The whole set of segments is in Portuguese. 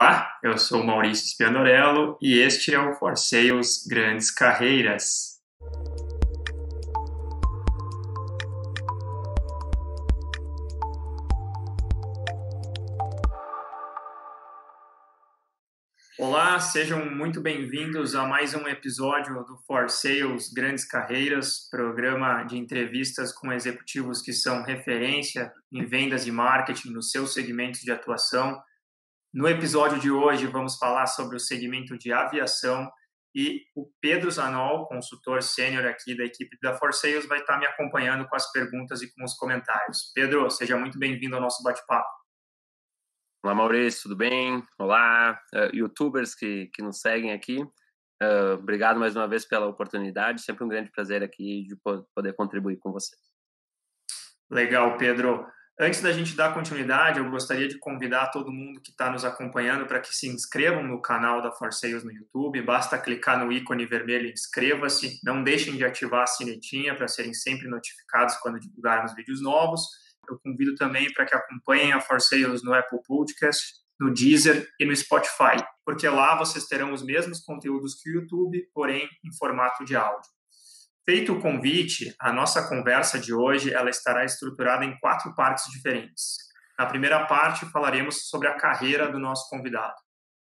Olá, eu sou o Maurício Spianorello e este é o For Sales Grandes Carreiras. Olá, sejam muito bem-vindos a mais um episódio do For Sales Grandes Carreiras, programa de entrevistas com executivos que são referência em vendas e marketing nos seus segmentos de atuação. No episódio de hoje, vamos falar sobre o segmento de aviação e o Pedro Zanol, consultor sênior aqui da equipe da For Sales, vai estar me acompanhando com as perguntas e com os comentários. Pedro, seja muito bem-vindo ao nosso bate-papo. Olá, Maurício, tudo bem? Olá, youtubers que nos seguem aqui. Obrigado mais uma vez pela oportunidade. Sempre um grande prazer aqui de poder contribuir com você. Legal, Pedro. Antes da gente dar continuidade, eu gostaria de convidar todo mundo que está nos acompanhando para que se inscrevam no canal da For Sales no YouTube. Basta clicar no ícone vermelho inscreva-se. Não deixem de ativar a sinetinha para serem sempre notificados quando divulgarmos vídeos novos. Eu convido também para que acompanhem a For Sales no Apple Podcast, no Deezer e no Spotify, porque lá vocês terão os mesmos conteúdos que o YouTube, porém em formato de áudio. Feito o convite, a nossa conversa de hoje ela estará estruturada em 4 partes diferentes. Na primeira parte, falaremos sobre a carreira do nosso convidado.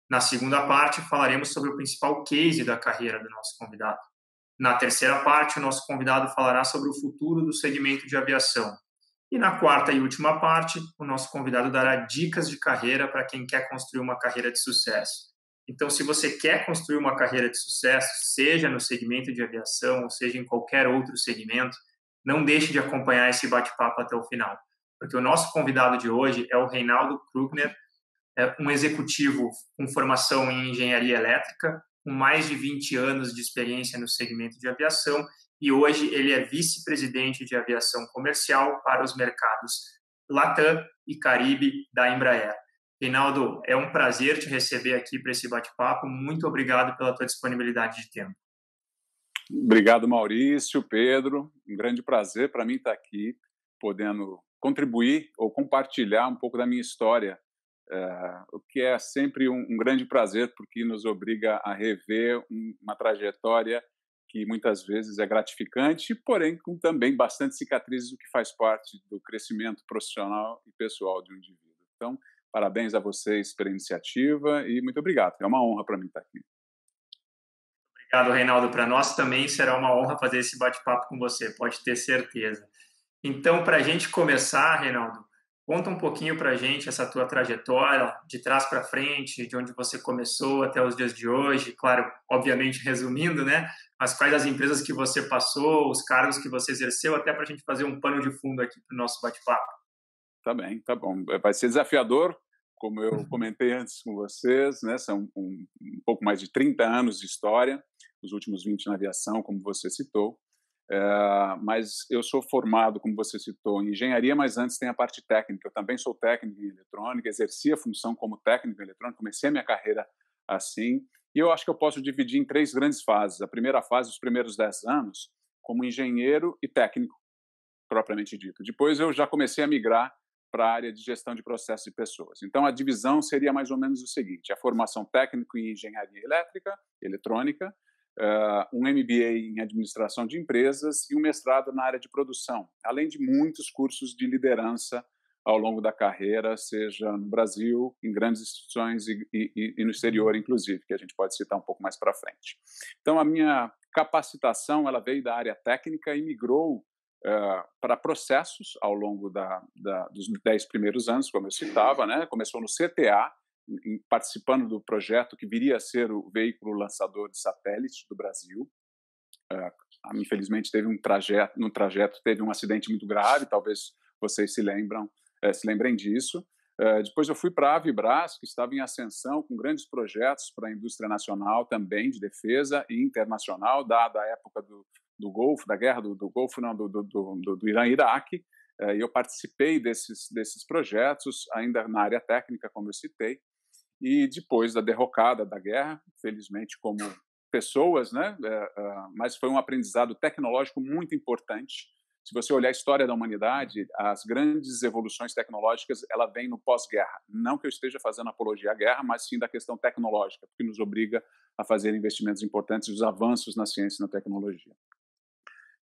Na segunda parte, falaremos sobre o principal case da carreira do nosso convidado. Na terceira parte, o nosso convidado falará sobre o futuro do segmento de aviação. E na quarta e última parte, o nosso convidado dará dicas de carreira para quem quer construir uma carreira de sucesso. Então, se você quer construir uma carreira de sucesso, seja no segmento de aviação, ou seja em qualquer outro segmento, não deixe de acompanhar esse bate-papo até o final, porque o nosso convidado de hoje é o Reinaldo Krugner, um executivo com formação em engenharia elétrica, com mais de 20 anos de experiência no segmento de aviação, e hoje ele é vice-presidente de aviação comercial para os mercados Latam e Caribe da Embraer. Reinaldo, é um prazer te receber aqui para esse bate-papo. Muito obrigado pela tua disponibilidade de tempo. Obrigado, Maurício, Pedro. Um grande prazer para mim estar aqui, podendo contribuir ou compartilhar um pouco da minha história, o que é sempre um grande prazer, porque nos obriga a rever uma trajetória que muitas vezes é gratificante, porém com também bastante cicatrizes, o que faz parte do crescimento profissional e pessoal de um indivíduo. Então, parabéns a vocês pela iniciativa e muito obrigado. É uma honra para mim estar aqui. Obrigado, Reinaldo. Para nós também será uma honra fazer esse bate-papo com você, pode ter certeza. Então, para a gente começar, Reinaldo, conta um pouquinho para a gente essa tua trajetória, de trás para frente, de onde você começou até os dias de hoje, claro, obviamente resumindo, né? Mas quais as empresas que você passou, os cargos que você exerceu, até para a gente fazer um pano de fundo aqui para o nosso bate-papo. Tá bem, tá bom. Vai ser desafiador, como eu comentei antes com vocês, né? São um pouco mais de 30 anos de história, os últimos 20 na aviação, como você citou. Mas eu sou formado, como você citou, em engenharia, mas antes tem a parte técnica. Eu também sou técnico em eletrônica, exerci a função como técnico em eletrônica, comecei a minha carreira assim, e eu acho que eu posso dividir em 3 grandes fases. A primeira fase, os primeiros 10 anos, como engenheiro e técnico, propriamente dito. Depois eu já comecei a migrar para a área de gestão de processos de pessoas. Então, a divisão seria mais ou menos o seguinte: a formação técnica em engenharia elétrica, eletrônica, um MBA em administração de empresas e um mestrado na área de produção, além de muitos cursos de liderança ao longo da carreira, seja no Brasil, em grandes instituições e no exterior, inclusive, que a gente pode citar um pouco mais para frente. Então, a minha capacitação ela veio da área técnica e migrou para processos ao longo dos 10 primeiros anos, como eu citava, né? Começou no CTA, participando do projeto que viria a ser o veículo lançador de satélites do Brasil. Infelizmente, no trajeto teve um acidente muito grave, talvez vocês se lembrem disso. Depois eu fui para a Avibras, que estava em ascensão, com grandes projetos para a indústria nacional também, de defesa e internacional, dada a época do Golfo, da guerra do Golfo, não, do Irã e Iraque. E eu participei desses projetos, ainda na área técnica, como eu citei. E depois da derrocada da guerra, felizmente como pessoas, né? Mas foi um aprendizado tecnológico muito importante se você olhar a história da humanidade, as grandes evoluções tecnológicas, ela vem no pós-guerra. Não que eu esteja fazendo apologia à guerra, mas sim da questão tecnológica, porque nos obriga a fazer investimentos importantes e os avanços na ciência e na tecnologia.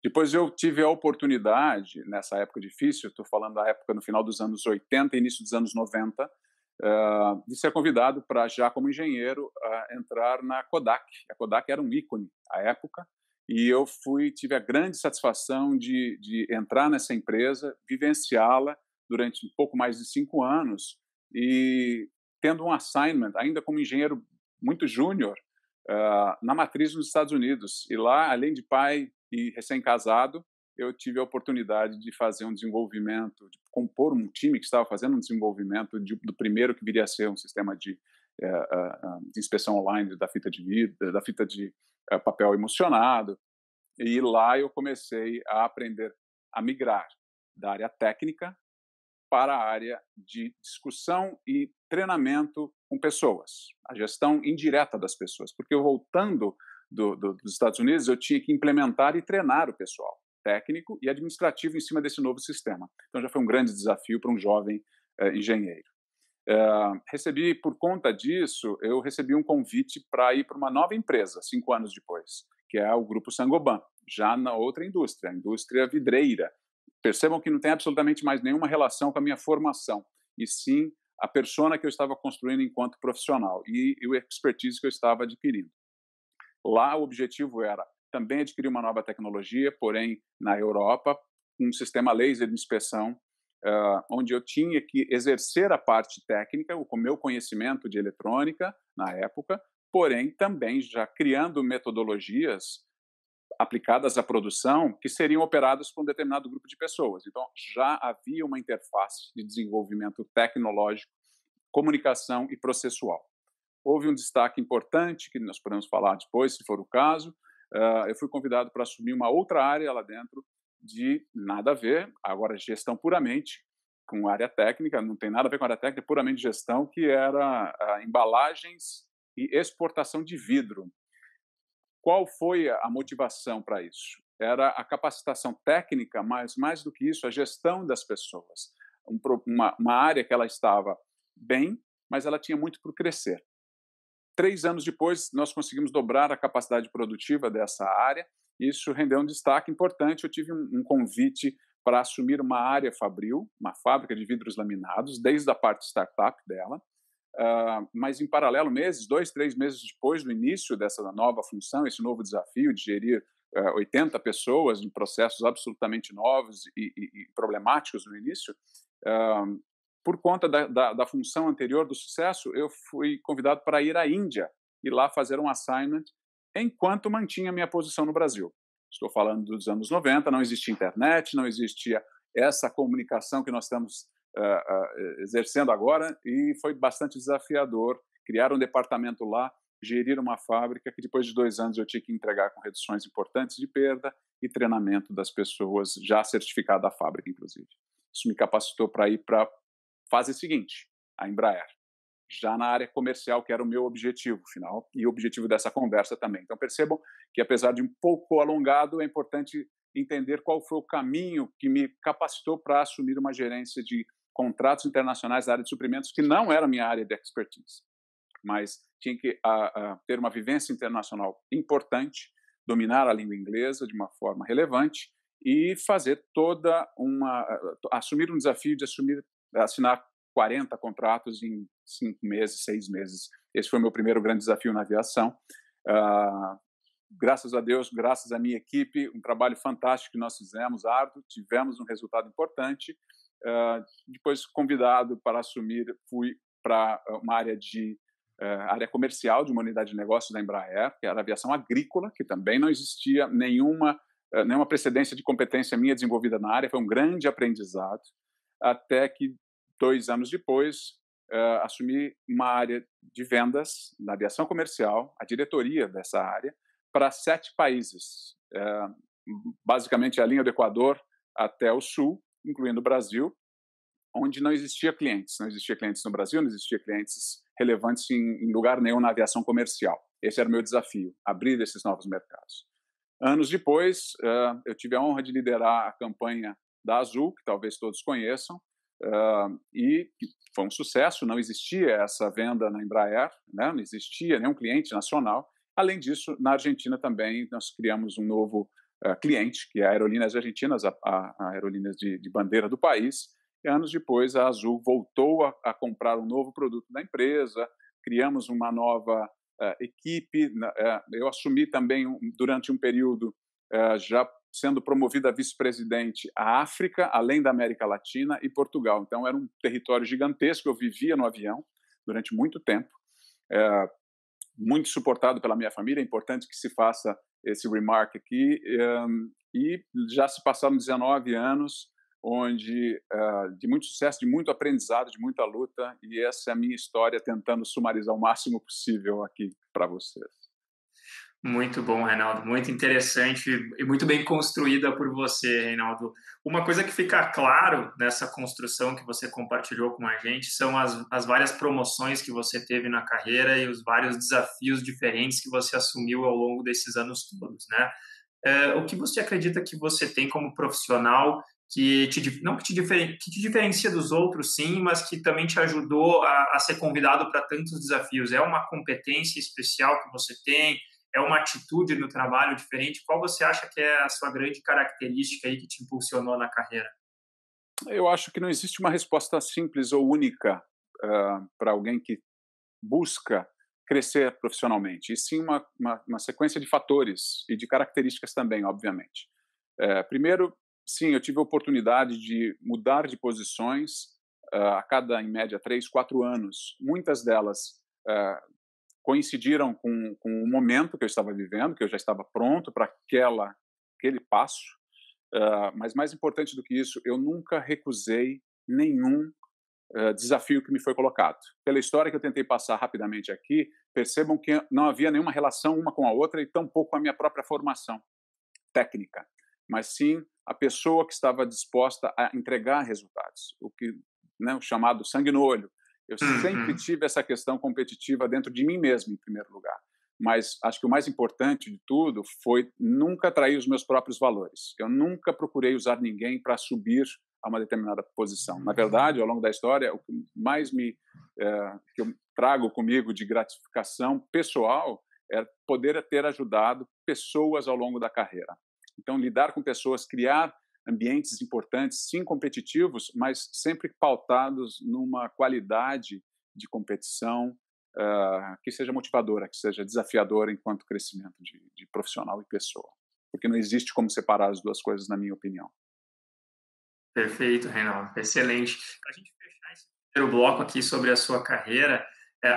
Depois eu tive a oportunidade, nessa época difícil, estou falando da época no final dos anos 80 e início dos anos 90, de ser convidado para, já como engenheiro, entrar na Kodak. A Kodak era um ícone à época, e eu tive a grande satisfação de entrar nessa empresa, vivenciá-la durante um pouco mais de 5 anos, e tendo um assignment, ainda como engenheiro muito júnior, na matriz nos Estados Unidos. E lá, além de pai e recém-casado, eu tive a oportunidade de fazer um desenvolvimento, de compor um time que estava fazendo um desenvolvimento do primeiro que viria a ser um sistema de inspeção online da fita de vidro, da fita de papel emulsionado. E lá eu comecei a aprender a migrar da área técnica para a área de discussão e treinamento com pessoas, a gestão indireta das pessoas, porque eu, voltando dos Estados Unidos, eu tinha que implementar e treinar o pessoal técnico e administrativo em cima desse novo sistema. Então já foi um grande desafio para um jovem engenheiro. Por conta disso, eu recebi um convite para ir para uma nova empresa, 5 anos depois, que é o Grupo Saint-Gobain, já na outra indústria, a indústria vidreira. Percebam que não tem absolutamente mais nenhuma relação com a minha formação, e sim a persona que eu estava construindo enquanto profissional e o expertise que eu estava adquirindo. Lá o objetivo era também adquirir uma nova tecnologia, porém na Europa, um sistema laser de inspeção, onde eu tinha que exercer a parte técnica, o meu conhecimento de eletrônica na época, porém também já criando metodologias aplicadas à produção que seriam operadas por um determinado grupo de pessoas. Então, já havia uma interface de desenvolvimento tecnológico, comunicação e processual. Houve um destaque importante, que nós podemos falar depois, se for o caso. Eu fui convidado para assumir uma outra área lá dentro, de nada a ver, agora gestão puramente, com área técnica, não tem nada a ver com área técnica, puramente gestão, que era embalagens e exportação de vidro. Qual foi a motivação para isso? Era a capacitação técnica, mas mais do que isso, a gestão das pessoas. Uma área que ela estava bem, mas ela tinha muito por crescer. 3 anos depois, nós conseguimos dobrar a capacidade produtiva dessa área, e isso rendeu um destaque importante. Eu tive um convite para assumir uma área fabril, uma fábrica de vidros laminados, desde a parte startup dela, mas em paralelo, 2, 3 meses depois do início dessa nova função, esse novo desafio de gerir 80 pessoas em processos absolutamente novos e problemáticos no início, por conta da função anterior do sucesso, eu fui convidado para ir à Índia e lá fazer um assignment enquanto mantinha minha posição no Brasil. Estou falando dos anos 90, não existia internet, não existia essa comunicação que nós estamos exercendo agora, e foi bastante desafiador criar um departamento lá, gerir uma fábrica que depois de 2 anos eu tinha que entregar com reduções importantes de perda e treinamento das pessoas, já certificada a fábrica, inclusive. Isso me capacitou para ir para a fase seguinte, a Embraer, já na área comercial, que era o meu objetivo final e o objetivo dessa conversa também. Então percebam que, apesar de um pouco alongado, é importante entender qual foi o caminho que me capacitou para assumir uma gerência de contratos internacionais da área de suprimentos, que não era a minha área de expertise, mas tinha que ter uma vivência internacional importante, dominar a língua inglesa de uma forma relevante e fazer assumir um desafio de assinar 40 contratos em 5 meses, 6 meses. Esse foi o meu primeiro grande desafio na aviação. Graças a Deus, graças à minha equipe, um trabalho fantástico que nós fizemos, árduo, tivemos um resultado importante. Depois, convidado para assumir, fui para uma área comercial de uma unidade de negócios da Embraer, que era a aviação agrícola, que também não existia nenhuma precedência de competência minha desenvolvida na área. Foi um grande aprendizado, até que 2 anos depois assumi uma área de vendas na aviação comercial, a diretoria dessa área, para 7 países, basicamente a linha do Equador até o sul, incluindo o Brasil, onde não existia clientes. Não existia clientes no Brasil, não existia clientes relevantes em lugar nenhum na aviação comercial. Esse era o meu desafio, abrir esses novos mercados. Anos depois, eu tive a honra de liderar a campanha da Azul, que talvez todos conheçam, e foi um sucesso. Não existia essa venda na Embraer, né? Não existia nenhum cliente nacional. Além disso, na Argentina também nós criamos um novo cliente, que é a Aerolíneas Argentinas, a aerolíneas de bandeira do país. E anos depois, a Azul voltou a comprar um novo produto da empresa, criamos uma nova equipe. Eu assumi também, durante um período, já sendo promovido a vice-presidente, a África, além da América Latina e Portugal. Então, era um território gigantesco. Eu vivia no avião durante muito tempo, muito suportado pela minha família. É importante que se faça esse remark aqui. E já se passaram 19 anos, onde de muito sucesso, de muito aprendizado, de muita luta, e essa é a minha história, tentando sumarizar o máximo possível aqui para vocês. Muito bom, Reinaldo, muito interessante e muito bem construída por você, Reinaldo. Uma coisa que fica claro nessa construção que você compartilhou com a gente são as várias promoções que você teve na carreira e os vários desafios diferentes que você assumiu ao longo desses anos todos, né? O que você acredita que você tem como profissional que te diferencia dos outros, sim, mas que também te ajudou a ser convidado para tantos desafios? É uma competência especial que você tem? É uma atitude no trabalho diferente? Qual você acha que é a sua grande característica aí que te impulsionou na carreira? Eu acho que não existe uma resposta simples ou única para alguém que busca crescer profissionalmente, e sim uma sequência de fatores e de características também, obviamente. Primeiro, sim, eu tive a oportunidade de mudar de posições a cada, em média, 3, 4 anos. Muitas delas coincidiram com o momento que eu estava vivendo, que eu já estava pronto para aquele passo. Mas mais importante do que isso, eu nunca recusei nenhum desafio que me foi colocado. Pela história que eu tentei passar rapidamente aqui, percebam que não havia nenhuma relação uma com a outra e tampouco com a minha própria formação técnica, mas sim a pessoa que estava disposta a entregar resultados, o chamado sangue no olho. Eu sempre tive essa questão competitiva dentro de mim mesmo, em primeiro lugar. Mas acho que o mais importante de tudo foi nunca trair os meus próprios valores. Eu nunca procurei usar ninguém para subir a uma determinada posição. Na verdade, ao longo da história, o que mais que eu trago comigo de gratificação pessoal é poder ter ajudado pessoas ao longo da carreira. Então, lidar com pessoas, criar ambientes importantes, sim, competitivos, mas sempre pautados numa qualidade de competição que seja motivadora, que seja desafiadora enquanto crescimento de profissional e pessoa. Porque não existe como separar as duas coisas, na minha opinião. Perfeito, Reinaldo. Excelente. Para a gente fechar esse primeiro bloco aqui sobre a sua carreira,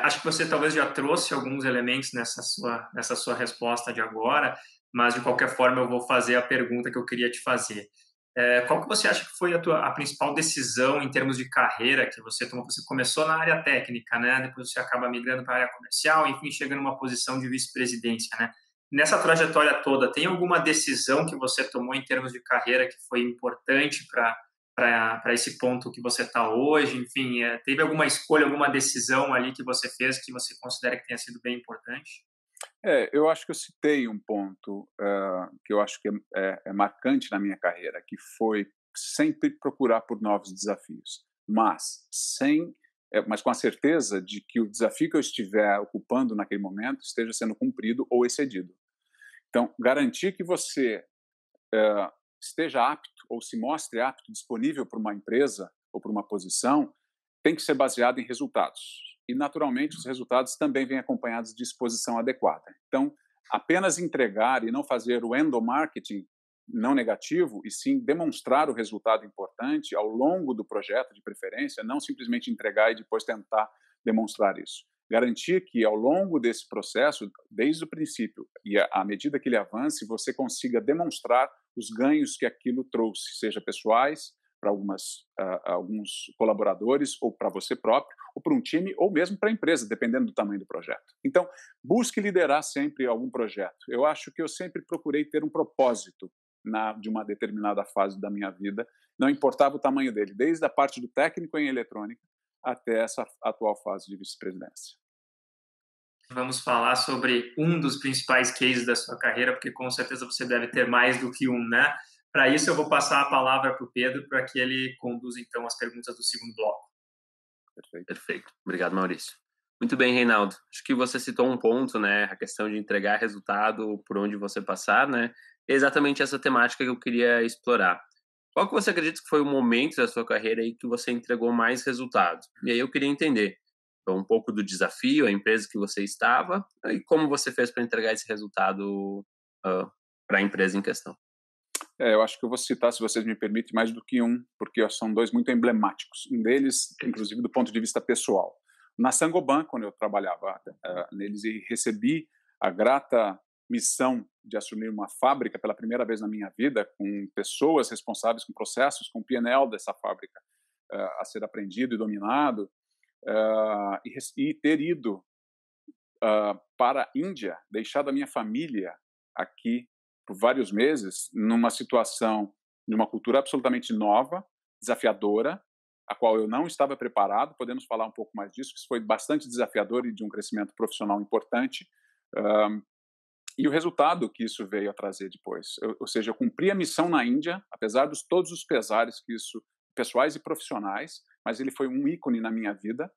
acho que você talvez já trouxe alguns elementos nessa sua resposta de agora, mas de qualquer forma eu vou fazer a pergunta que eu queria te fazer. Qual que você acha que foi a principal decisão em termos de carreira que você tomou? Você começou na área técnica, né? Depois você acaba migrando para a área comercial, enfim, chega numa posição de vice-presidência, né? Nessa trajetória toda, tem alguma decisão que você tomou em termos de carreira que foi importante para esse ponto que você está hoje? Enfim, teve alguma escolha, alguma decisão ali que você fez que você considera que tenha sido bem importante? Eu acho que eu citei um ponto que eu acho que é marcante na minha carreira, que foi sempre procurar por novos desafios, mas com a certeza de que o desafio que eu estiver ocupando naquele momento esteja sendo cumprido ou excedido. Então, garantir que você esteja apto ou se mostre apto, disponível para uma empresa ou para uma posição, tem que ser baseado em resultados. E, naturalmente, os resultados também vêm acompanhados de exposição adequada. Então, apenas entregar e não fazer o endomarketing não negativo, e sim demonstrar o resultado importante ao longo do projeto, de preferência, não simplesmente entregar e depois tentar demonstrar isso. Garantir que, ao longo desse processo, desde o princípio e à medida que ele avance, você consiga demonstrar os ganhos que aquilo trouxe, seja pessoais, para alguns colaboradores, ou para você próprio, ou para um time, ou mesmo para a empresa, dependendo do tamanho do projeto. Então, busque liderar sempre algum projeto. Eu acho que eu sempre procurei ter um propósito de uma determinada fase da minha vida, não importava o tamanho dele, desde a parte do técnico em eletrônica até essa atual fase de vice-presidência. Vamos falar sobre um dos principais cases da sua carreira, porque com certeza você deve ter mais do que um, né? Para isso, eu vou passar a palavra para o Pedro, para que ele conduza, então, as perguntas do segundo bloco. Perfeito. Obrigado, Maurício. Muito bem, Reinaldo. Acho que você citou um ponto, né? A questão de entregar resultado por onde você passar, né? É exatamente essa temática que eu queria explorar. Qual que você acredita que foi o momento da sua carreira aí que você entregou mais resultados? E aí eu queria entender um pouco do desafio, a empresa que você estava e como você fez para entregar esse resultado para a empresa em questão. Eu acho que eu vou citar, se vocês me permitem, mais do que um, porque são dois muito emblemáticos. Um deles, inclusive, do ponto de vista pessoal. Na Saint-Gobain, quando eu trabalhava neles e recebi a grata missão de assumir uma fábrica pela primeira vez na minha vida, com pessoas responsáveis, com processos, com o P&L dessa fábrica a ser aprendido e dominado, e ter ido para a Índia, deixado a minha família aqui por vários meses, numa situação de uma cultura absolutamente nova, desafiadora, a qual eu não estava preparado. Podemos falar um pouco mais disso, que isso foi bastante desafiador e de um crescimento profissional importante. E o resultado que isso veio a trazer depois. Ou seja, eu cumpri a missão na Índia, apesar de todos os pesares que isso, pessoais e profissionais, mas ele foi um ícone na minha vida,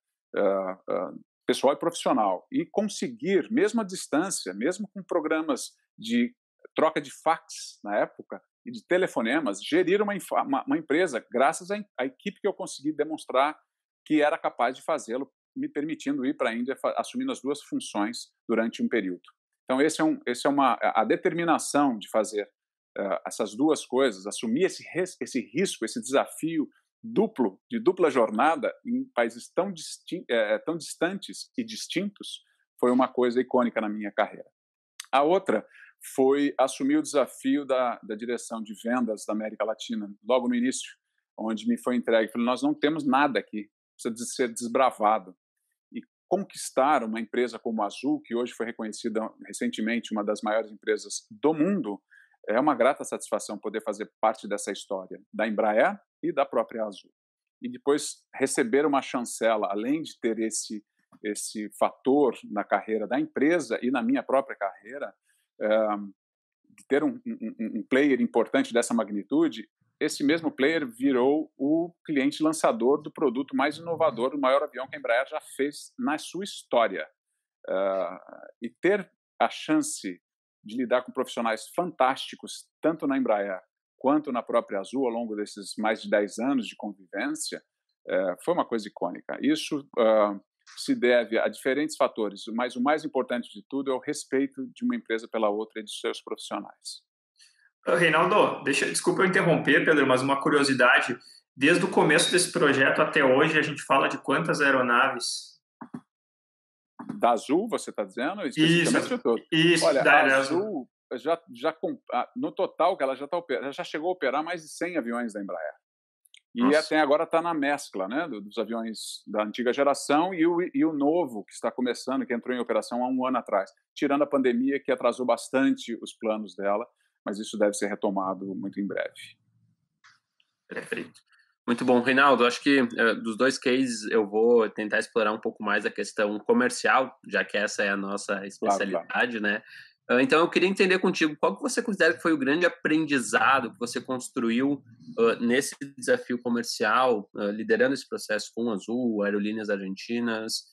pessoal e profissional. E conseguir, mesmo à distância, mesmo com programas de troca de fax na época e de telefonemas, gerir uma empresa graças à equipe que eu consegui demonstrar que era capaz de fazê-lo, me permitindo ir para a Índia assumindo as duas funções durante um período. Então, a determinação de fazer essas duas coisas, assumir esse risco, esse desafio duplo, de dupla jornada, em países tão distantes e distintos, foi uma coisa icônica na minha carreira. A outra foi assumir o desafio da direção de vendas da América Latina, logo no início, onde me foi entregue. Falei, nós não temos nada aqui, precisa ser desbravado. E conquistar uma empresa como a Azul, que hoje foi reconhecida recentemente uma das maiores empresas do mundo, é uma grata satisfação poder fazer parte dessa história, da Embraer e da própria Azul. E depois receber uma chancela, além de ter esse fator na carreira da empresa e na minha própria carreira, de ter um player importante dessa magnitude, esse mesmo player virou o cliente lançador do produto mais inovador, do maior avião que a Embraer já fez na sua história. E ter a chance de lidar com profissionais fantásticos, tanto na Embraer quanto na própria Azul, ao longo desses mais de 10 anos de convivência, foi uma coisa icônica. Isso se deve a diferentes fatores, mas o mais importante de tudo é o respeito de uma empresa pela outra e de seus profissionais. Reinaldo, desculpa eu interromper, Pedro, mas uma curiosidade. Desde o começo desse projeto até hoje, a gente fala de quantas aeronaves? Da Azul, você está dizendo? Isso. Olha, a Azul, no total, que ela já chegou a operar mais de 100 aviões da Embraer. E até agora está na mescla, né, dos aviões da antiga geração e o novo, que está começando, que entrou em operação há um ano atrás, tirando a pandemia, que atrasou bastante os planos dela, mas isso deve ser retomado muito em breve. Perfeito. Muito bom, Reinaldo. Acho que dos dois cases eu vou tentar explorar um pouco mais a questão comercial, já que essa é a nossa especialidade, claro. Né? Então eu queria entender contigo, qual que você considera que foi o grande aprendizado que você construiu nesse desafio comercial, liderando esse processo com a Azul, Aerolíneas Argentinas,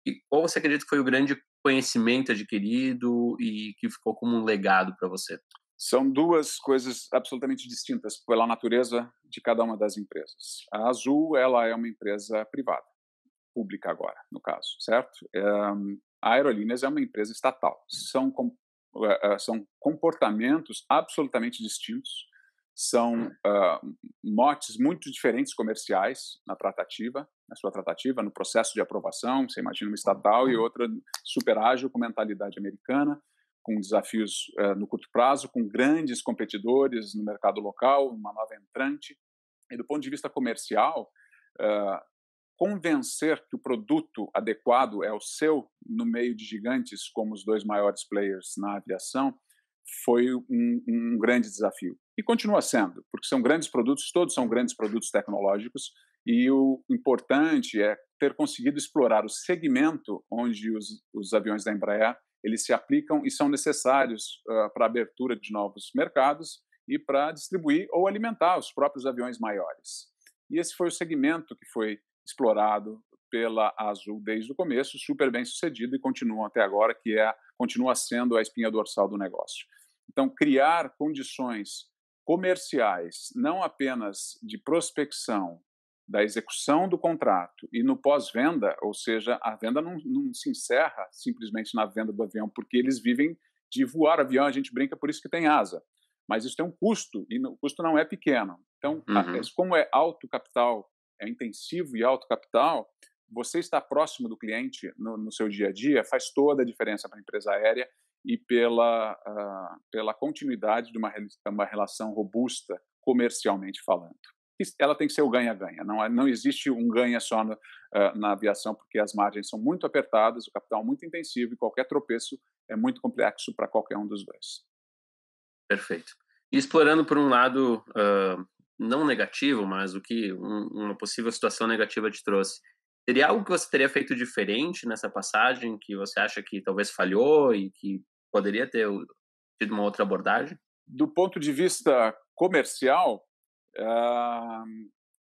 e qual você acredita que foi o grande conhecimento adquirido e que ficou como um legado para você? São duas coisas absolutamente distintas pela natureza de cada uma das empresas. A Azul, ela é uma empresa privada, pública agora, no caso, certo? A Aerolíneas é uma empresa estatal. São comportamentos absolutamente distintos, são motes muito diferentes comerciais na sua tratativa, no processo de aprovação. Você imagina uma estatal e outra super ágil, com mentalidade americana, com desafios no curto prazo, com grandes competidores no mercado local, uma nova entrante. E do ponto de vista comercial, convencer que o produto adequado é o seu no meio de gigantes como os dois maiores players na aviação foi um grande desafio. E continua sendo, porque são grandes produtos, todos são grandes produtos tecnológicos E o importante é ter conseguido explorar o segmento onde os aviões da Embraer eles se aplicam e são necessários para a abertura de novos mercados e para distribuir ou alimentar os próprios aviões maiores. E esse foi o segmento que foi explorado pela Azul desde o começo, super bem sucedido e continua até agora, continua sendo a espinha dorsal do negócio. Então, criar condições comerciais, não apenas de prospecção, da execução do contrato e no pós-venda, ou seja, a venda não se encerra simplesmente na venda do avião, porque eles vivem de voar avião, a gente brinca, por isso que tem asa. Mas isso tem um custo, e o custo não é pequeno. Então, como é alto capital, é intensivo e alto capital, você estar próximo do cliente no seu dia a dia faz toda a diferença para a empresa aérea e pela continuidade de uma relação robusta, comercialmente falando. Ela tem que ser o ganha-ganha, não existe um ganha só na aviação, porque as margens são muito apertadas, o capital muito intensivo e qualquer tropeço é muito complexo para qualquer um dos dois. Perfeito. E explorando por um lado não negativo, mas o que uma possível situação negativa te trouxe, teria algo que você teria feito diferente nessa passagem, que você acha que talvez falhou e que poderia ter tido uma outra abordagem? Do ponto de vista comercial,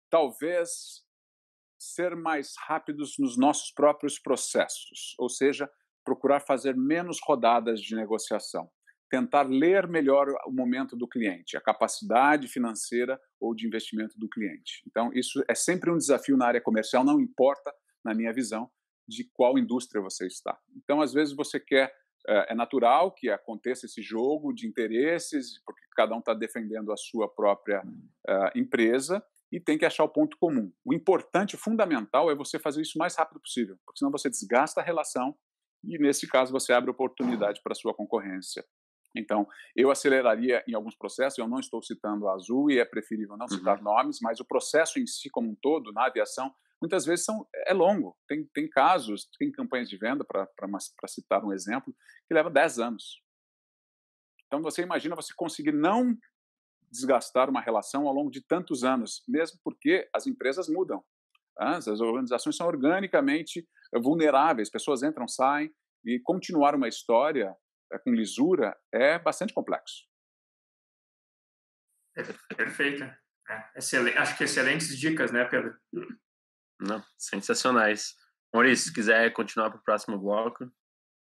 talvez ser mais rápidos nos nossos próprios processos, ou seja, procurar fazer menos rodadas de negociação, tentar ler melhor o momento do cliente, a capacidade financeira ou de investimento do cliente. Então, isso é sempre um desafio na área comercial, não importa, na minha visão, de qual indústria você está. Então, às vezes você quer, é natural que aconteça esse jogo de interesses, porque cada um está defendendo a sua própria empresa e tem que achar o ponto comum. O importante, o fundamental, é você fazer isso o mais rápido possível, porque senão você desgasta a relação e, nesse caso, você abre oportunidade para a sua concorrência. Então, eu aceleraria em alguns processos, eu não estou citando a Azul e é preferível não citar nomes, mas o processo em si como um todo, na aviação, muitas vezes é longo. Tem casos, tem campanhas de venda, para citar um exemplo, que leva 10 anos. Então, você imagina você conseguir não desgastar uma relação ao longo de tantos anos, mesmo porque as empresas mudam. As organizações são organicamente vulneráveis, pessoas entram, saem, e continuar uma história com lisura é bastante complexo. Perfeito. Acho que excelentes dicas, né, Pedro? Não, sensacionais. Maurício, se quiser continuar para o próximo bloco.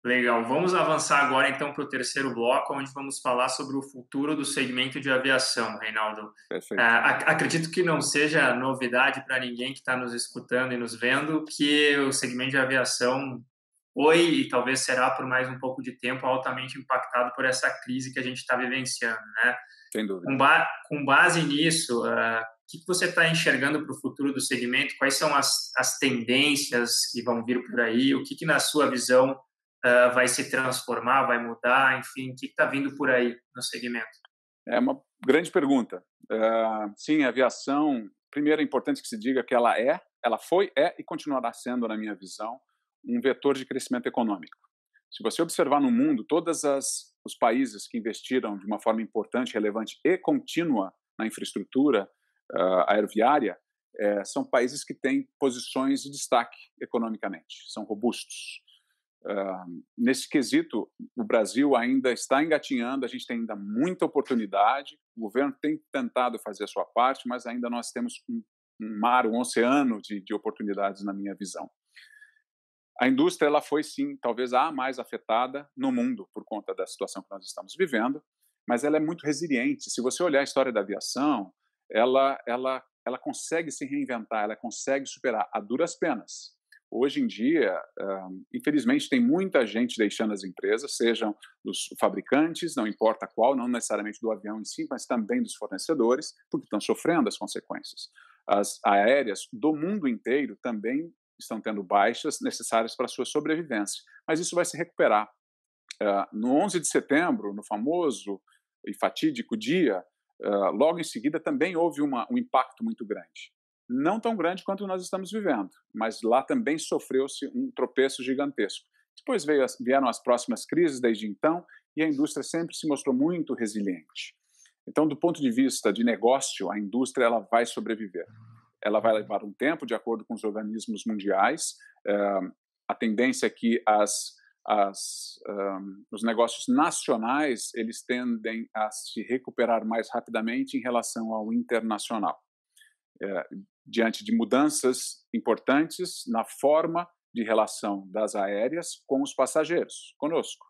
Legal. Vamos avançar agora, então, para o terceiro bloco, onde vamos falar sobre o futuro do segmento de aviação, Reinaldo. Perfeito. Acredito que não seja novidade para ninguém que está nos escutando e nos vendo que o segmento de aviação foi e talvez será por mais um pouco de tempo altamente impactado por essa crise que a gente está vivenciando, né? Sem dúvida. Com base nisso, o que você está enxergando para o futuro do segmento? Quais são as tendências que vão vir por aí? O que na sua visão, vai se transformar, vai mudar? Enfim, o que está vindo por aí no segmento? É uma grande pergunta. Sim, a aviação, primeiro é importante que se diga que ela foi e continuará sendo, na minha visão, um vetor de crescimento econômico. Se você observar no mundo, todos os países que investiram de uma forma importante, relevante e contínua na infraestrutura aeroviária, são países que têm posições de destaque economicamente, são robustos. Nesse quesito, o Brasil ainda está engatinhando, a gente tem ainda muita oportunidade, o governo tem tentado fazer a sua parte, mas ainda nós temos um mar, um oceano de oportunidades, na minha visão. A indústria ela foi, sim, talvez a mais afetada no mundo por conta da situação que nós estamos vivendo, mas ela é muito resiliente. Se você olhar a história da aviação, ela consegue se reinventar, ela consegue superar a duras penas. Hoje em dia, infelizmente, tem muita gente deixando as empresas, sejam os fabricantes, não importa qual, não necessariamente do avião em si, mas também dos fornecedores, porque estão sofrendo as consequências. As aéreas do mundo inteiro também estão tendo baixas necessárias para a sua sobrevivência. Mas isso vai se recuperar. No 11 de setembro, no famoso e fatídico dia, logo em seguida também houve um impacto muito grande. Não tão grande quanto nós estamos vivendo, mas lá também sofreu-se um tropeço gigantesco. Depois vieram as próximas crises desde então, e a indústria sempre se mostrou muito resiliente. Então, do ponto de vista de negócio, a indústria ela vai sobreviver. ela vai levar um tempo, de acordo com os organismos mundiais. A tendência é que os negócios nacionais eles tendem a se recuperar mais rapidamente em relação ao internacional, diante de mudanças importantes na forma de relação das aéreas com os passageiros, conosco.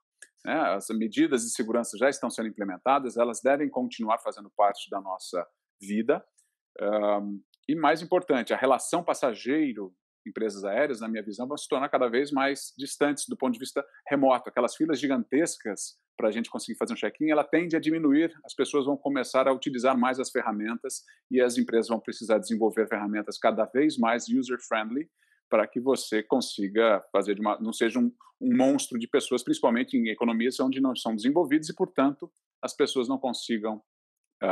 As medidas de segurança já estão sendo implementadas, elas devem continuar fazendo parte da nossa vida. E mais importante, a relação passageiro-empresas aéreas, na minha visão, vão se tornar cada vez mais distantes do ponto de vista remoto. Aquelas filas gigantescas para a gente conseguir fazer um check-in, ela tende a diminuir, as pessoas vão começar a utilizar mais as ferramentas e as empresas vão precisar desenvolver ferramentas cada vez mais user-friendly para que você consiga fazer não seja um monstro de pessoas, principalmente em economias onde não são desenvolvidas e, portanto, as pessoas não consigam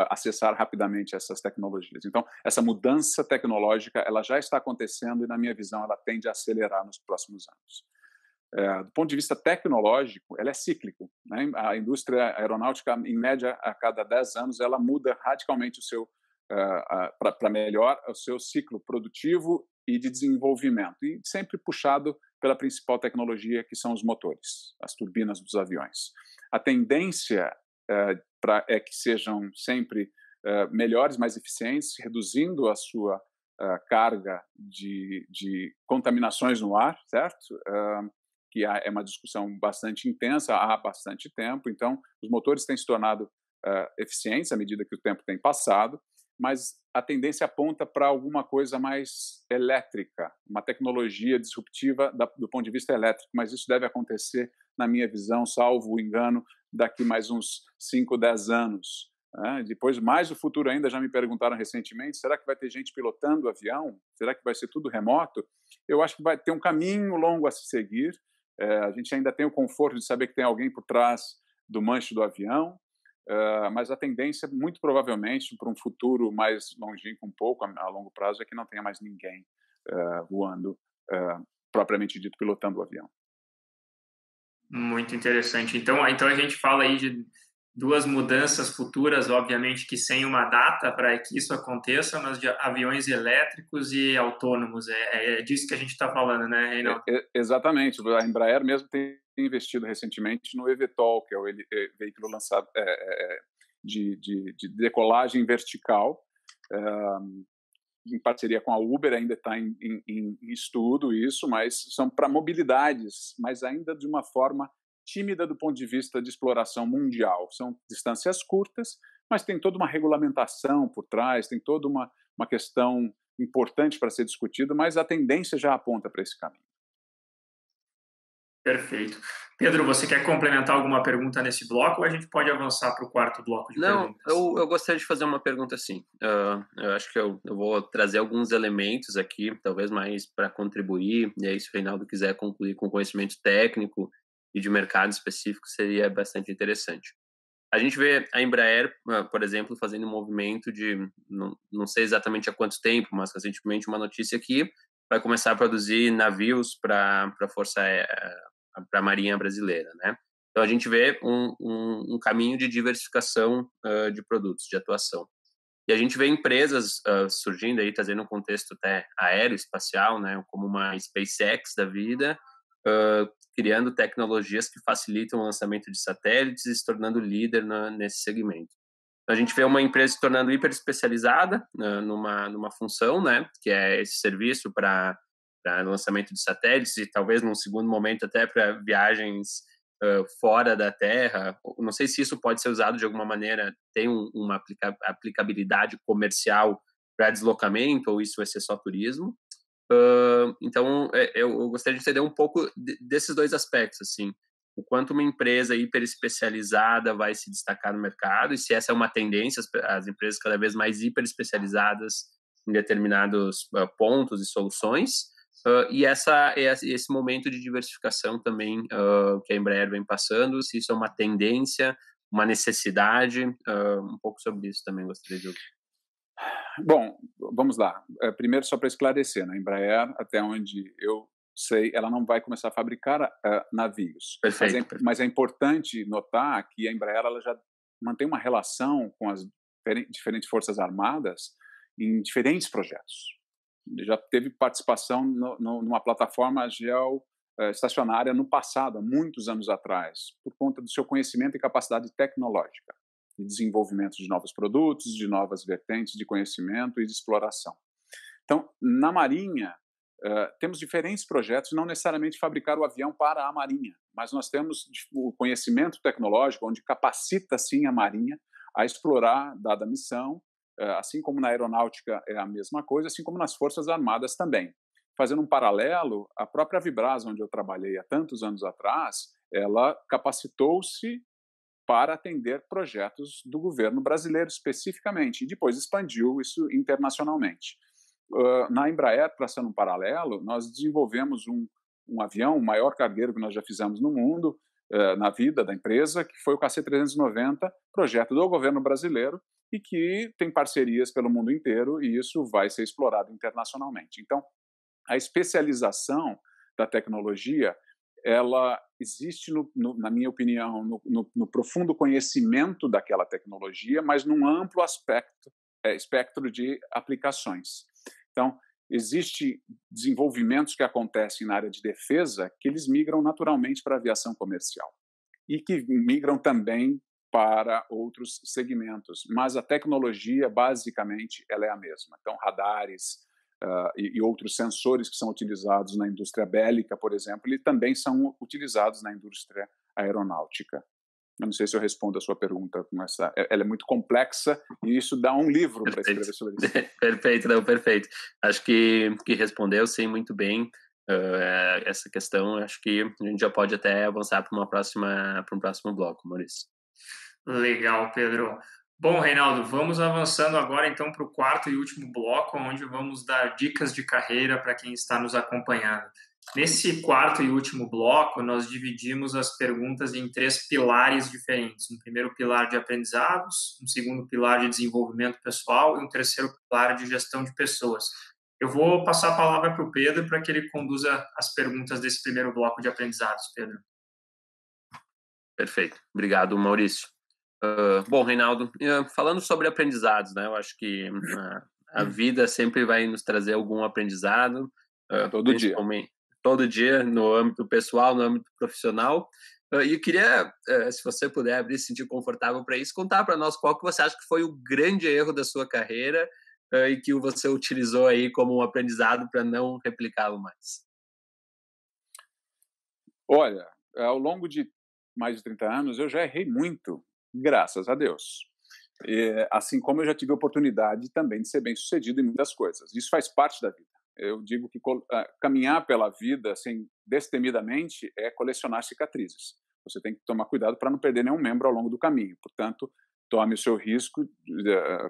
acessar rapidamente essas tecnologias. Então, essa mudança tecnológica ela já está acontecendo e, na minha visão, ela tende a acelerar nos próximos anos. Do ponto de vista tecnológico, ela é cíclico, né? A indústria aeronáutica, em média, a cada 10 anos, ela muda radicalmente para melhor o seu ciclo produtivo e de desenvolvimento, e sempre puxado pela principal tecnologia, que são os motores, as turbinas dos aviões. A tendência é que sejam sempre melhores, mais eficientes, reduzindo a sua carga de contaminações no ar, certo? Que é uma discussão bastante intensa há bastante tempo. Então, os motores têm se tornado eficientes à medida que o tempo tem passado, mas a tendência aponta para alguma coisa mais elétrica, uma tecnologia disruptiva do ponto de vista elétrico, mas isso deve acontecer, na minha visão, salvo o engano, daqui mais uns 5, 10 anos. Depois, mais do futuro ainda, já me perguntaram recentemente, será que vai ter gente pilotando o avião? Será que vai ser tudo remoto? Eu acho que vai ter um caminho longo a se seguir. A gente ainda tem o conforto de saber que tem alguém por trás do manche do avião, mas a tendência, muito provavelmente, para um futuro mais longínquo, um pouco a longo prazo, é que não tenha mais ninguém voando, propriamente dito, pilotando o avião. Muito interessante. Então a gente fala aí de duas mudanças futuras, obviamente que sem uma data para que isso aconteça, mas de aviões elétricos e autônomos. É disso que a gente está falando, né, Reinaldo? Exatamente. A Embraer mesmo tem investido recentemente no eVTOL, que é o veículo lançado de decolagem vertical, em parceria com a Uber, ainda está em estudo isso, mas são para mobilidades, mas ainda de uma forma tímida do ponto de vista de exploração mundial. São distâncias curtas, mas tem toda uma regulamentação por trás, tem toda uma questão importante para ser discutida, mas a tendência já aponta para esse caminho. Perfeito. Pedro, você quer complementar alguma pergunta nesse bloco ou a gente pode avançar para o quarto bloco de perguntas? Não, eu gostaria de fazer uma pergunta assim. Eu acho que eu vou trazer alguns elementos aqui, talvez mais para contribuir, e aí se o Reinaldo quiser concluir com conhecimento técnico e de mercado específico, seria bastante interessante. A gente vê a Embraer, por exemplo, fazendo um movimento de, não sei exatamente há quanto tempo, mas recentemente uma notícia aqui, vai começar a produzir navios para a Força para a Marinha Brasileira, né? Então a gente vê um caminho de diversificação de produtos, de atuação. E a gente vê empresas surgindo aí, trazendo um contexto até aeroespacial, né? Como uma SpaceX da vida, criando tecnologias que facilitam o lançamento de satélites e se tornando líder nesse segmento. Então, a gente vê uma empresa se tornando hiper especializada numa função, né? Que é esse serviço para lançamento de satélites e talvez num segundo momento até para viagens fora da Terra. Não sei se isso pode ser usado de alguma maneira, tem uma aplicabilidade comercial para deslocamento ou isso vai ser só turismo. Então, eu gostaria de entender um pouco desses dois aspectos, assim, o quanto uma empresa hiper especializada vai se destacar no mercado e se essa é uma tendência, as empresas cada vez mais hiper especializadas em determinados pontos e soluções. E esse momento de diversificação também que a Embraer vem passando, se isso é uma tendência, uma necessidade, um pouco sobre isso também gostaria de ouvir. Bom, vamos lá. Primeiro, só para esclarecer, na Embraer, até onde eu sei, ela não vai começar a fabricar navios. Perfeito. Mas é importante notar que a Embraer ela já mantém uma relação com as diferentes forças armadas em diferentes projetos. já teve participação numa plataforma geoestacionária no passado, há muitos anos atrás, por conta do seu conhecimento e capacidade tecnológica, de desenvolvimento de novos produtos, de novas vertentes de conhecimento e de exploração. Então, na Marinha, temos diferentes projetos, não necessariamente fabricar o avião para a Marinha, mas nós temos o conhecimento tecnológico, onde capacita, sim, a Marinha a explorar dada missão, assim como na aeronáutica é a mesma coisa, assim como nas Forças Armadas também. Fazendo um paralelo, a própria Vibraz, onde eu trabalhei há tantos anos atrás, ela capacitou-se para atender projetos do governo brasileiro especificamente, e depois expandiu isso internacionalmente. Na Embraer, traçando um paralelo, nós desenvolvemos um avião, o maior cargueiro que nós já fizemos no mundo, na vida da empresa, que foi o KC-390, projeto do governo brasileiro, e que tem parcerias pelo mundo inteiro, e isso vai ser explorado internacionalmente. Então, a especialização da tecnologia, ela existe, na minha opinião, no profundo conhecimento daquela tecnologia, mas num amplo espectro de aplicações. Então, existem desenvolvimentos que acontecem na área de defesa que eles migram naturalmente para a aviação comercial e que migram também para outros segmentos, mas a tecnologia, basicamente, ela é a mesma. Então, radares e outros sensores que são utilizados na indústria bélica, por exemplo, eles também são utilizados na indústria aeronáutica. Eu não sei se eu respondo a sua pergunta com essa. Ela é muito complexa e isso dá um livro para escrever sobre isso. Perfeito, não, perfeito. Acho que respondeu, sim, muito bem essa questão. Acho que a gente já pode até avançar para um próximo bloco, Maurício. Legal, Pedro. Bom, Reinaldo, vamos avançando agora então para o quarto e último bloco, onde vamos dar dicas de carreira para quem está nos acompanhando. Nesse quarto e último bloco, nós dividimos as perguntas em 3 pilares diferentes. Um primeiro pilar de aprendizados, um segundo pilar de desenvolvimento pessoal e um terceiro pilar de gestão de pessoas. Eu vou passar a palavra para o Pedro para que ele conduza as perguntas desse primeiro bloco de aprendizados, Pedro. Perfeito. Obrigado, Maurício. Bom, Reinaldo, falando sobre aprendizados, né? Eu acho que a vida sempre vai nos trazer algum aprendizado. Todo dia. Todo dia, no âmbito pessoal, no âmbito profissional. E eu queria, se você puder abrir, se sentir confortável para isso, contar para nós qual que você acha que foi o grande erro da sua carreira e que você utilizou aí como um aprendizado para não replicá-lo mais. Olha, ao longo de mais de 30 anos, eu já errei muito, graças a Deus. Assim como eu já tive a oportunidade também de ser bem-sucedido em muitas coisas. Isso faz parte da vida. Eu digo que caminhar pela vida assim, destemidamente é colecionar cicatrizes. Você tem que tomar cuidado para não perder nenhum membro ao longo do caminho. Portanto, tome o seu risco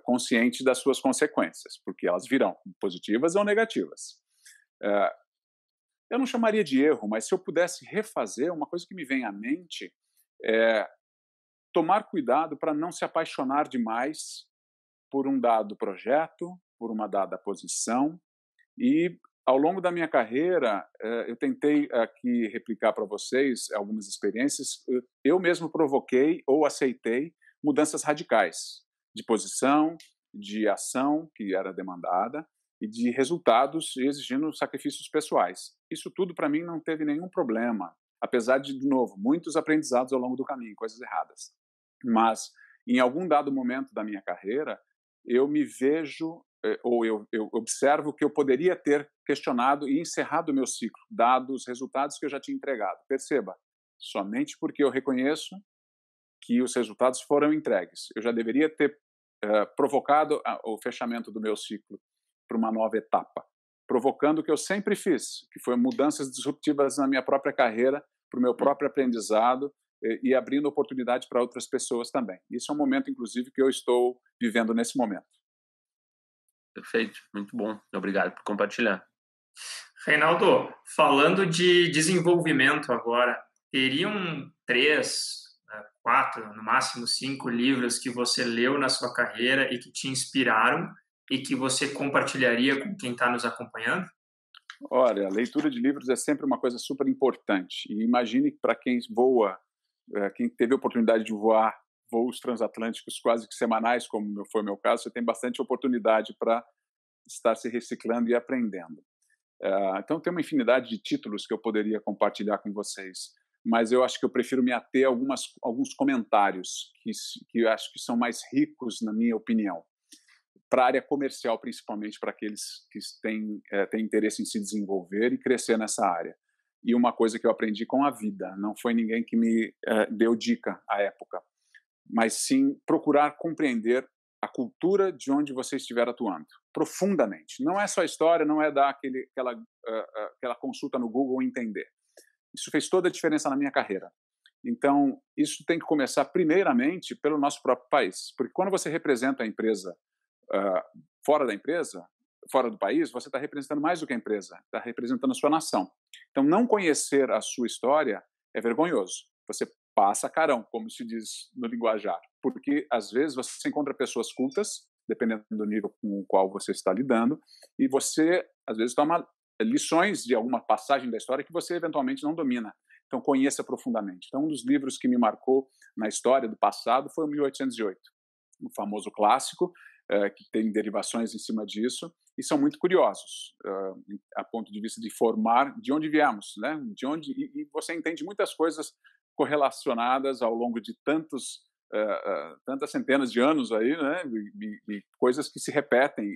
consciente das suas consequências, porque elas virão, positivas ou negativas. Eu não chamaria de erro, mas se eu pudesse refazer, uma coisa que me vem à mente é tomar cuidado para não se apaixonar demais por um dado projeto, por uma dada posição. E, ao longo da minha carreira, eu tentei aqui replicar para vocês algumas experiências. Eu mesmo provoquei ou aceitei mudanças radicais de posição, de ação que era demandada e de resultados exigindo sacrifícios pessoais. Isso tudo, para mim, não teve nenhum problema, apesar de novo, muitos aprendizados ao longo do caminho, coisas erradas. Mas, em algum dado momento da minha carreira, eu me vejo ou eu observo que eu poderia ter questionado e encerrado o meu ciclo, dados os resultados que eu já tinha entregado. Perceba, somente porque eu reconheço que os resultados foram entregues. Eu já deveria ter provocado o fechamento do meu ciclo para uma nova etapa, provocando o que eu sempre fiz, que foi mudanças disruptivas na minha própria carreira, para o meu próprio aprendizado e abrindo oportunidade para outras pessoas também. Isso é um momento, inclusive, que eu estou vivendo nesse momento. Perfeito, muito bom. Obrigado por compartilhar. Reinaldo, falando de desenvolvimento agora, teriam 3, 4, no máximo 5 livros que você leu na sua carreira e que te inspiraram e que você compartilharia com quem está nos acompanhando? Olha, a leitura de livros é sempre uma coisa super importante. E imagine para quem voa, quem teve a oportunidade de voar voos transatlânticos quase que semanais, como foi o meu caso, você tem bastante oportunidade para estar se reciclando e aprendendo. Então, tem uma infinidade de títulos que eu poderia compartilhar com vocês, mas eu acho que eu prefiro me ater a alguns comentários que eu acho que são mais ricos, na minha opinião, para a área comercial, principalmente para aqueles que têm interesse em se desenvolver e crescer nessa área. E uma coisa que eu aprendi com a vida, não foi ninguém que me deu dica à época, mas sim procurar compreender a cultura de onde você estiver atuando, profundamente. Não é só história, não é dar aquela consulta no Google e entender. Isso fez toda a diferença na minha carreira. Então, isso tem que começar primeiramente pelo nosso próprio país, porque quando você representa a empresa fora da empresa, fora do país, você está representando mais do que a empresa, está representando a sua nação. Então, não conhecer a sua história é vergonhoso. Você passa carão, como se diz no linguajar, porque às vezes você encontra pessoas cultas, dependendo do nível com o qual você está lidando, e você às vezes toma lições de alguma passagem da história que você eventualmente não domina. Então conheça profundamente. Então um dos livros que me marcou na história do passado foi o 1808, um famoso clássico que tem derivações em cima disso e são muito curiosos a ponto de vista de formar de onde viemos, né? E você entende muitas coisas correlacionadas ao longo de tantas centenas de anos aí, né, e coisas que se repetem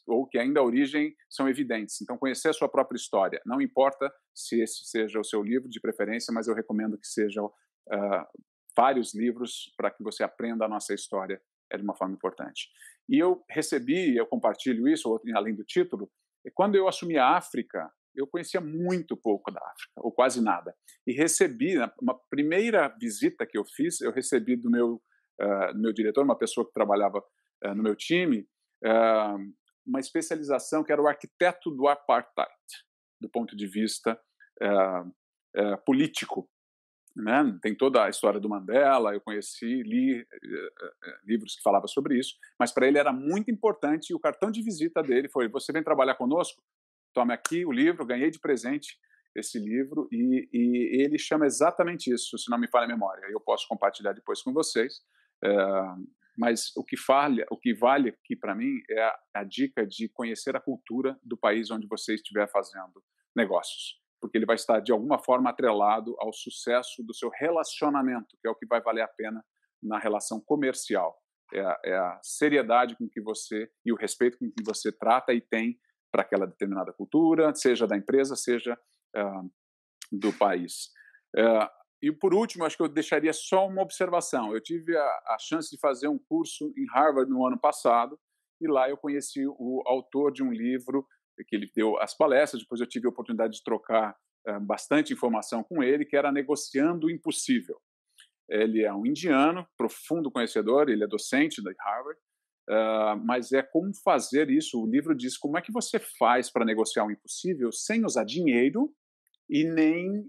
ou que ainda a origem são evidentes. Então, conhecer a sua própria história. Não importa se esse seja o seu livro de preferência, mas eu recomendo que sejam vários livros para que você aprenda a nossa história de uma forma importante. E eu compartilho isso, além do título, quando eu assumi a África, eu conhecia muito pouco da África, ou quase nada. E recebi, uma primeira visita que eu fiz, eu recebi do meu diretor, uma pessoa que trabalhava no meu time, uma especialização que era o arquiteto do apartheid, do ponto de vista político. Né? Tem toda a história do Mandela, eu li livros que falavam sobre isso, mas para ele era muito importante e o cartão de visita dele foi: você vem trabalhar conosco? Tome aqui o livro, ganhei de presente esse livro e ele chama exatamente isso, se não me falha a memória. Eu posso compartilhar depois com vocês, mas o que vale aqui para mim é a dica de conhecer a cultura do país onde você estiver fazendo negócios, porque ele vai estar de alguma forma atrelado ao sucesso do seu relacionamento, que é o que vai valer a pena na relação comercial. É a seriedade com que você e o respeito com que você trata e tem para aquela determinada cultura, seja da empresa, seja do país. E, por último, acho que eu deixaria só uma observação. Eu tive a chance de fazer um curso em Harvard no ano passado, e lá eu conheci o autor de um livro que ele deu as palestras, depois eu tive a oportunidade de trocar bastante informação com ele, que era Negociando o Impossível. Ele é um indiano, profundo conhecedor, ele é docente da Harvard, mas é como fazer isso. O livro diz como é que você faz para negociar o impossível sem usar dinheiro e nem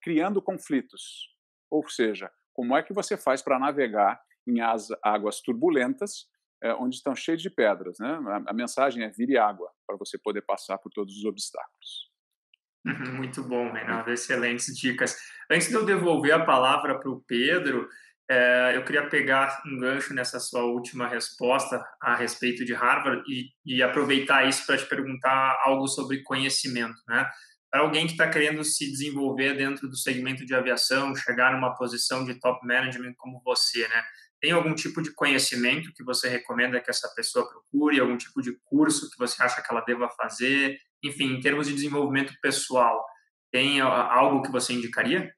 criando conflitos. Ou seja, como é que você faz para navegar em águas turbulentas, onde estão cheias de pedras, né? A mensagem é: vire água para você poder passar por todos os obstáculos. Muito bom, Reinaldo, excelentes dicas. Antes de eu devolver a palavra para o Pedro, eu queria pegar um gancho nessa sua última resposta a respeito de Harvard e aproveitar isso para te perguntar algo sobre conhecimento, né? Para alguém que está querendo se desenvolver dentro do segmento de aviação, chegar numa posição de top management como você, né? Tem algum tipo de conhecimento que você recomenda que essa pessoa procure? Algum tipo de curso que você acha que ela deva fazer? Enfim, em termos de desenvolvimento pessoal, tem algo que você indicaria?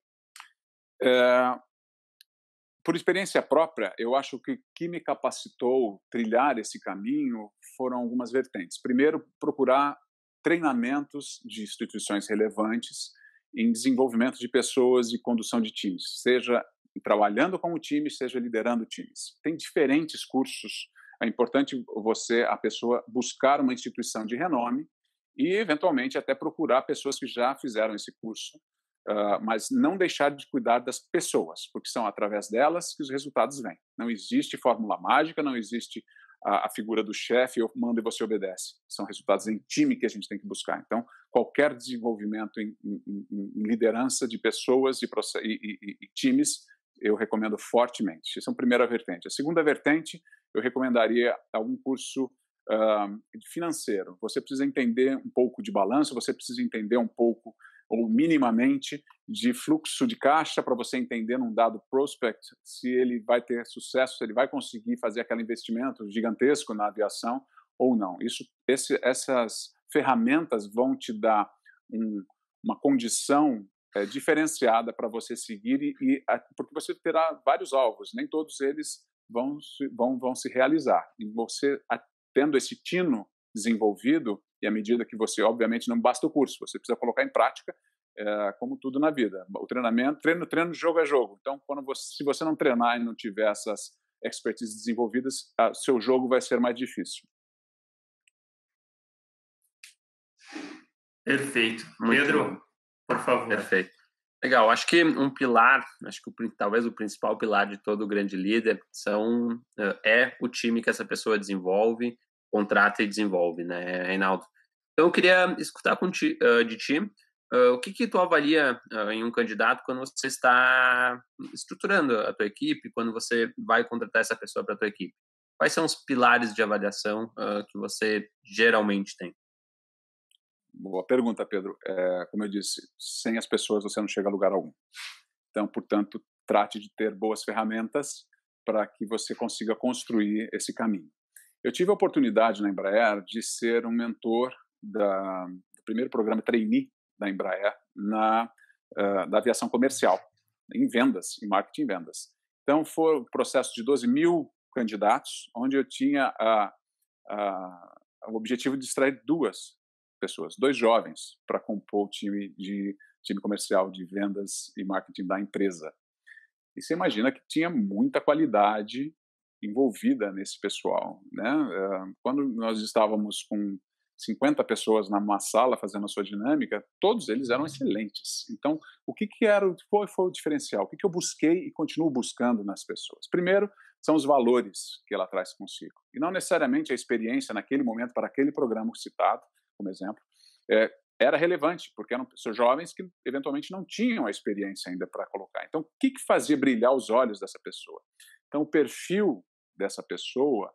Por experiência própria, eu acho que o que me capacitou trilhar esse caminho foram algumas vertentes. Primeiro, procurar treinamentos de instituições relevantes em desenvolvimento de pessoas e condução de times, seja trabalhando como time, seja liderando times. Tem diferentes cursos. É importante a pessoa, buscar uma instituição de renome e, eventualmente, até procurar pessoas que já fizeram esse curso, mas não deixar de cuidar das pessoas, porque são através delas que os resultados vêm. Não existe fórmula mágica, não existe a figura do chefe, eu mando e você obedece. São resultados em time que a gente tem que buscar. Então, qualquer desenvolvimento em liderança de pessoas e times, eu recomendo fortemente. Essa é a primeira vertente. A segunda vertente, eu recomendaria algum curso financeiro. Você precisa entender um pouco de balanço, você precisa entender um pouco ou minimamente de fluxo de caixa para você entender num dado prospect se ele vai ter sucesso, se ele vai conseguir fazer aquele investimento gigantesco na aviação ou não. Essas ferramentas vão te dar uma condição diferenciada para você seguir porque você terá vários alvos, nem todos eles vão se realizar. E você, tendo esse tino desenvolvido, e à medida que você, obviamente, não basta o curso, você precisa colocar em prática, como tudo na vida. O treinamento, treino, jogo é jogo. Então, se você não treinar e não tiver essas expertises desenvolvidas, seu jogo vai ser mais difícil. Perfeito. Muito Pedro, bom. por favor. Perfeito. Legal, acho que um pilar, talvez o principal pilar de todo grande líder é o time que essa pessoa desenvolve, contrata e desenvolve, né, Reinaldo? Então, eu queria escutar de ti o que tu avalia em um candidato quando você está estruturando a tua equipe, quando você vai contratar essa pessoa para a tua equipe. Quais são os pilares de avaliação que você geralmente tem? Boa pergunta, Pedro. Como eu disse, sem as pessoas você não chega a lugar algum. Então, portanto, trate de ter boas ferramentas para que você consiga construir esse caminho. Eu tive a oportunidade na Embraer de ser um mentor do primeiro programa trainee da Embraer da aviação comercial, em vendas, em marketing e vendas. Então, foi um processo de 12 mil candidatos, onde eu tinha o objetivo de extrair duas pessoas, 2 jovens, para compor o time comercial de vendas e marketing da empresa. E você imagina que tinha muita qualidade envolvida nesse pessoal, né? Quando nós estávamos com 50 pessoas numa sala fazendo a sua dinâmica, todos eles eram excelentes. Então, qual foi o diferencial? O que eu busquei e continuo buscando nas pessoas? Primeiro, são os valores que ela traz consigo. E não necessariamente a experiência naquele momento para aquele programa citado, como exemplo, era relevante, porque eram pessoas jovens que eventualmente não tinham a experiência ainda para colocar. Então, o que fazia brilhar os olhos dessa pessoa? Então, o perfil dessa pessoa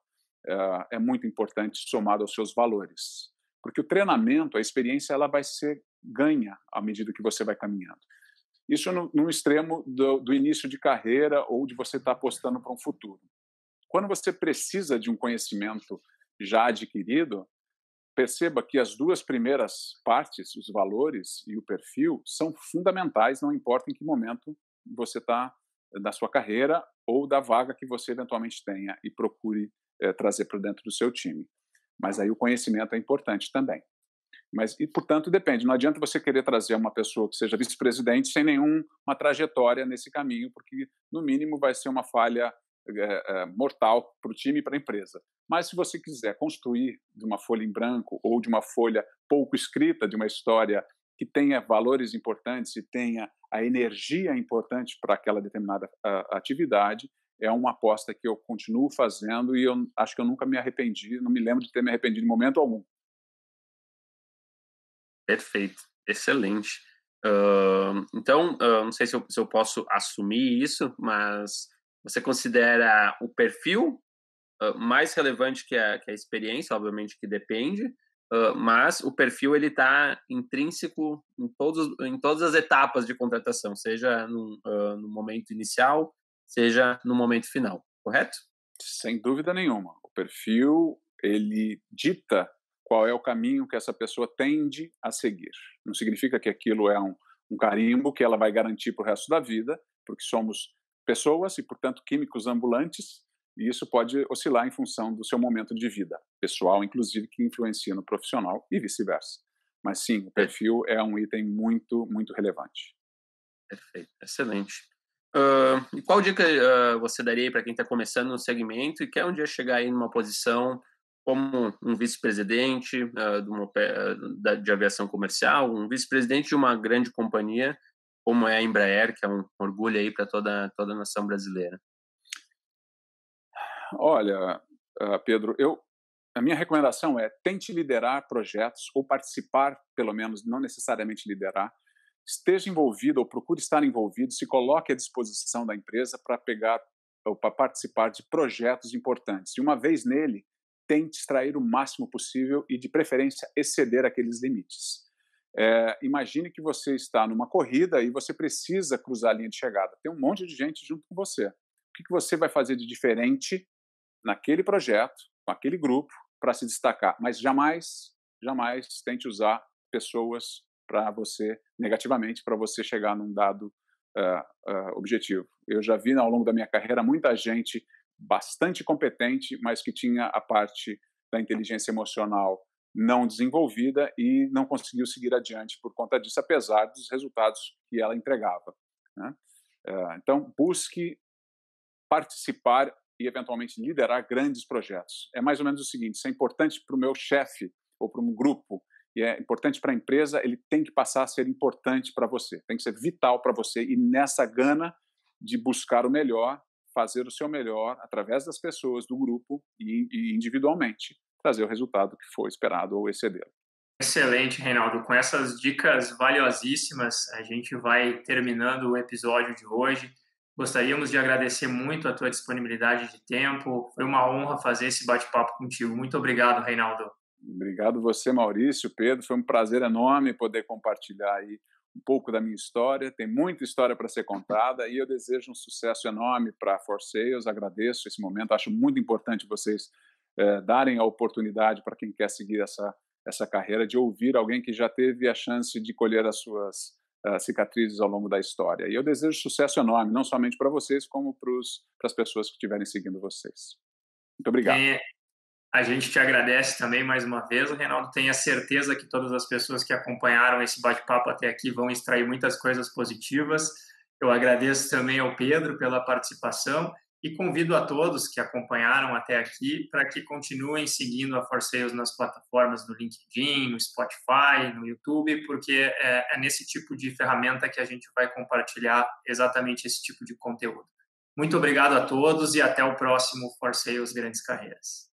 é muito importante somado aos seus valores. Porque o treinamento, a experiência, ela vai ser ganha à medida que você vai caminhando. Isso no extremo do início de carreira ou de você estar apostando para um futuro. Quando você precisa de um conhecimento já adquirido, perceba que as duas primeiras partes, os valores e o perfil, são fundamentais, não importa em que momento você está da sua carreira ou da vaga que você eventualmente tenha e procure trazer para dentro do seu time. Mas aí o conhecimento é importante também. E, portanto, depende. Não adianta você querer trazer uma pessoa que seja vice-presidente sem nenhuma trajetória nesse caminho, porque, no mínimo, vai ser uma falha mortal para o time e para a empresa. Mas se você quiser construir de uma folha em branco ou de uma folha pouco escrita, de uma história que tenha valores importantes e tenha a energia importante para aquela determinada atividade, é uma aposta que eu continuo fazendo e eu acho que eu nunca me arrependi, não me lembro de ter me arrependido em momento algum. Perfeito, excelente. Então, não sei se eu posso assumir isso, mas você considera o perfil mais relevante que a experiência, obviamente que depende, mas o perfil ele está intrínseco em todas as etapas de contratação, seja no momento inicial, seja no momento final, correto? Sem dúvida nenhuma. O perfil, ele dita qual é o caminho que essa pessoa tende a seguir. Não significa que aquilo é um carimbo que ela vai garantir para o resto da vida, porque somos pessoas e, portanto, químicos ambulantes, e isso pode oscilar em função do seu momento de vida pessoal, inclusive, que influencia no profissional e vice-versa. Mas sim, o perfil é um item muito, muito relevante. Perfeito, excelente. E qual dica você daria para quem está começando no segmento e quer um dia chegar aí numa posição como um vice-presidente de aviação comercial, um vice-presidente de uma grande companhia como é a Embraer, que é um orgulho aí para toda a nação brasileira? Olha, Pedro, a minha recomendação é tente liderar projetos ou participar, pelo menos, não necessariamente liderar, esteja envolvido ou procure estar envolvido, se coloque à disposição da empresa para pegar ou para participar de projetos importantes. E uma vez nele, tente extrair o máximo possível e, de preferência, exceder aqueles limites. Imagine que você está numa corrida e você precisa cruzar a linha de chegada. Tem um monte de gente junto com você. O que você vai fazer de diferente naquele projeto, com aquele grupo, para se destacar? Mas jamais tente usar pessoas para você, negativamente, para você chegar num dado objetivo. Eu já vi ao longo da minha carreira muita gente bastante competente, mas que tinha a parte da inteligência emocional não desenvolvida e não conseguiu seguir adiante por conta disso, apesar dos resultados que ela entregava, né? Então, busque participar e, eventualmente, liderar grandes projetos. É mais ou menos o seguinte: se é importante para o meu chefe ou para um grupo e é importante para a empresa, ele tem que passar a ser importante para você, tem que ser vital para você, e nessa gana de buscar o melhor, fazer o seu melhor através das pessoas, do grupo e individualmente, trazer o resultado que foi esperado ou exceder. Excelente, Reinaldo. Com essas dicas valiosíssimas, a gente vai terminando o episódio de hoje. Gostaríamos de agradecer muito a tua disponibilidade de tempo. Foi uma honra fazer esse bate-papo contigo. Muito obrigado, Reinaldo. Obrigado você, Maurício, Pedro. Foi um prazer enorme poder compartilhar aí um pouco da minha história. Tem muita história para ser contada e eu desejo um sucesso enorme para a ForSales. Agradeço esse momento. Acho muito importante vocês darem a oportunidade para quem quer seguir essa carreira de ouvir alguém que já teve a chance de colher as suas cicatrizes ao longo da história. E eu desejo sucesso enorme, não somente para vocês, como para as pessoas que estiverem seguindo vocês. Muito obrigado. A gente te agradece também mais uma vez, Reinaldo. Tenha certeza que todas as pessoas que acompanharam esse bate-papo até aqui vão extrair muitas coisas positivas. Eu agradeço também ao Pedro pela participação e convido a todos que acompanharam até aqui para que continuem seguindo a ForSales nas plataformas do LinkedIn, no Spotify, no YouTube, porque é nesse tipo de ferramenta que a gente vai compartilhar exatamente esse tipo de conteúdo. Muito obrigado a todos e até o próximo ForSales Grandes Carreiras.